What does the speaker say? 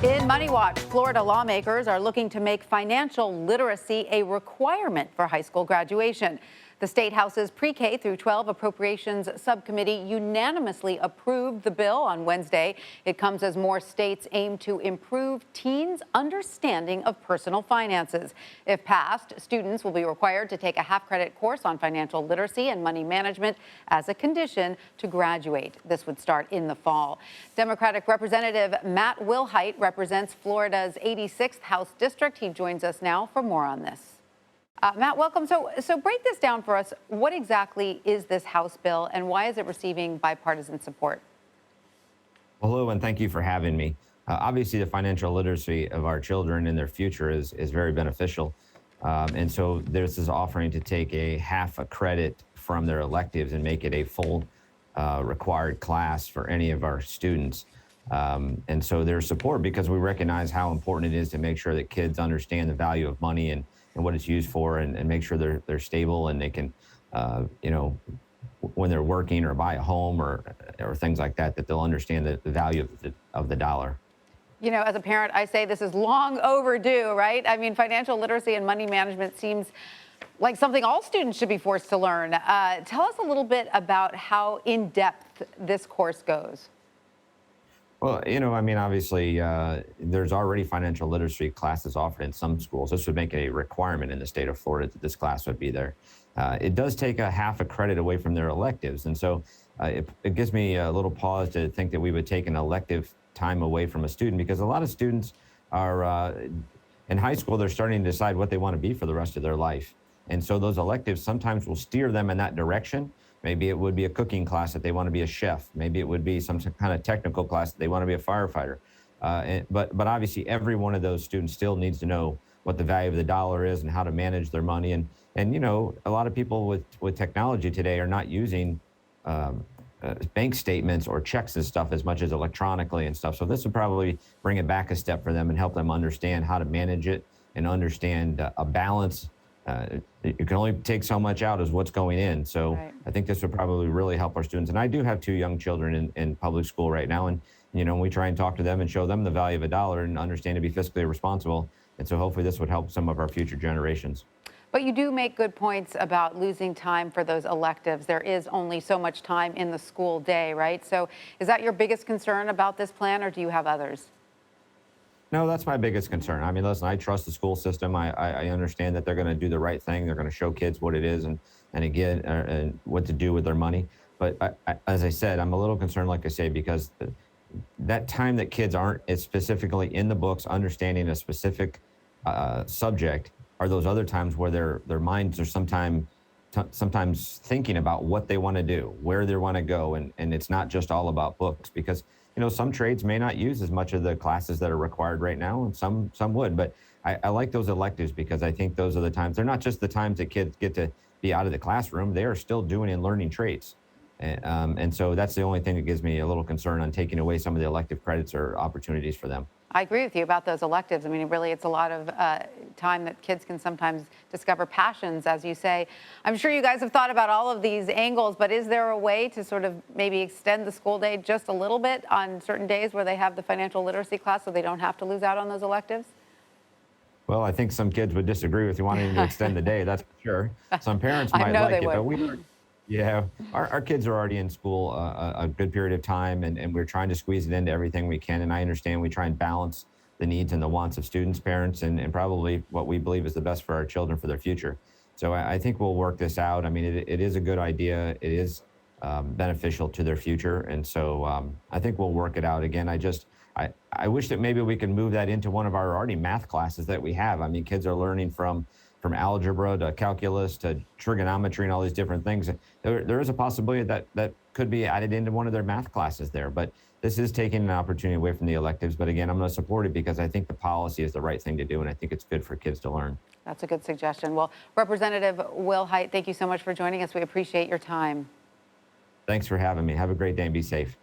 In Money Watch, Florida lawmakers are looking to make financial literacy a requirement for high school graduation. The State House's Pre-K through 12 Appropriations Subcommittee unanimously approved the bill on Wednesday. It comes as more states aim to improve teens' understanding of personal finances. If passed, students will be required to take a half-credit course on financial literacy and money management as a condition to graduate. This would start in the fall. Democratic Representative Matt Willhite represents Florida's 86th House District. He joins us now for more on this. Matt, welcome. So break this down for us. What exactly is this House bill and why is it receiving bipartisan support? Well, hello, and thank you for having me. Obviously, the financial literacy of our children and their future is very beneficial. And so this is offering to take a half a credit from their electives and make it a full required class for any of our students. And so there's support because we recognize how important it is to make sure that kids understand the value of money and what it's used for and make sure they're stable and they can, when they're working or buy a home or things like that, that they'll understand the value of the dollar. You know, as a parent, I say this is long overdue, right? I mean, financial literacy and money management seems like something all students should be forced to learn. Tell us a little bit about how in-depth this course goes. Well, obviously, there's already financial literacy classes offered in some schools. This would make it a requirement in the state of Florida that this class would be there. It does take a half a credit away from their electives. And so it gives me a little pause to think that we would take an elective time away from a student because a lot of students are in high school, they're starting to decide what they want to be for the rest of their life. And so those electives sometimes will steer them in that direction. Maybe it would be a cooking class that they want to be a chef. Maybe it would be some kind of technical class that they want to be a firefighter. But obviously, every one of those students still needs to know what the value of the dollar is and how to manage their money. And a lot of people with technology today are not using bank statements or checks and stuff as much as electronically and stuff. So this would probably bring it back a step for them and help them understand how to manage it and understand a balance. You can only take so much out as what's going in. So right. I think this would probably really help our students. And I do have 2 young children in public school right now. And, we try and talk to them and show them the value of a dollar and understand to be fiscally responsible. And so hopefully this would help some of our future generations. But you do make good points about losing time for those electives. There is only so much time in the school day, right? So is that your biggest concern about this plan, or do you have others? No, that's my biggest concern. I mean, listen, I trust the school system. I understand that they're going to do the right thing. They're going to show kids what it is and what to do with their money. But as I said, I'm a little concerned, like I say, because that time that kids aren't as specifically in the books, understanding a specific subject, are those other times where their minds are sometimes thinking about what they want to do, where they want to go. And it's not just all about books because some trades may not use as much of the classes that are required right now, and some would. But I like those electives because I think those are the times. They're not just the times that kids get to be out of the classroom. They are still doing and learning trades. And so that's the only thing that gives me a little concern on taking away some of the elective credits or opportunities for them. I agree with you about those electives. I mean, really, it's a lot of time that kids can sometimes discover passions, as you say. I'm sure you guys have thought about all of these angles, but is there a way to sort of maybe extend the school day just a little bit on certain days where they have the financial literacy class so they don't have to lose out on those electives? Well, I think some kids would disagree with you wanting to extend the day, that's for sure. Some parents might like it, but our kids are already in school a good period of time, and we're trying to squeeze it into everything we can. And I understand we try and balance the needs and the wants of students, parents, and probably what we believe is the best for our children for their future. So I think we'll work this out. I mean, it is a good idea. It is beneficial to their future. And so I think we'll work it out. Again, I wish that maybe we could move that into one of our already math classes that we have. I mean, kids are learning from algebra to calculus to trigonometry and all these different things. There is a possibility that could be added into one of their math classes there. But this is taking an opportunity away from the electives. But again, I'm going to support it because I think the policy is the right thing to do, and I think it's good for kids to learn. That's a good suggestion. Well, Representative Willhite, thank you so much for joining us. We appreciate your time. Thanks for having me. Have a great day and be safe.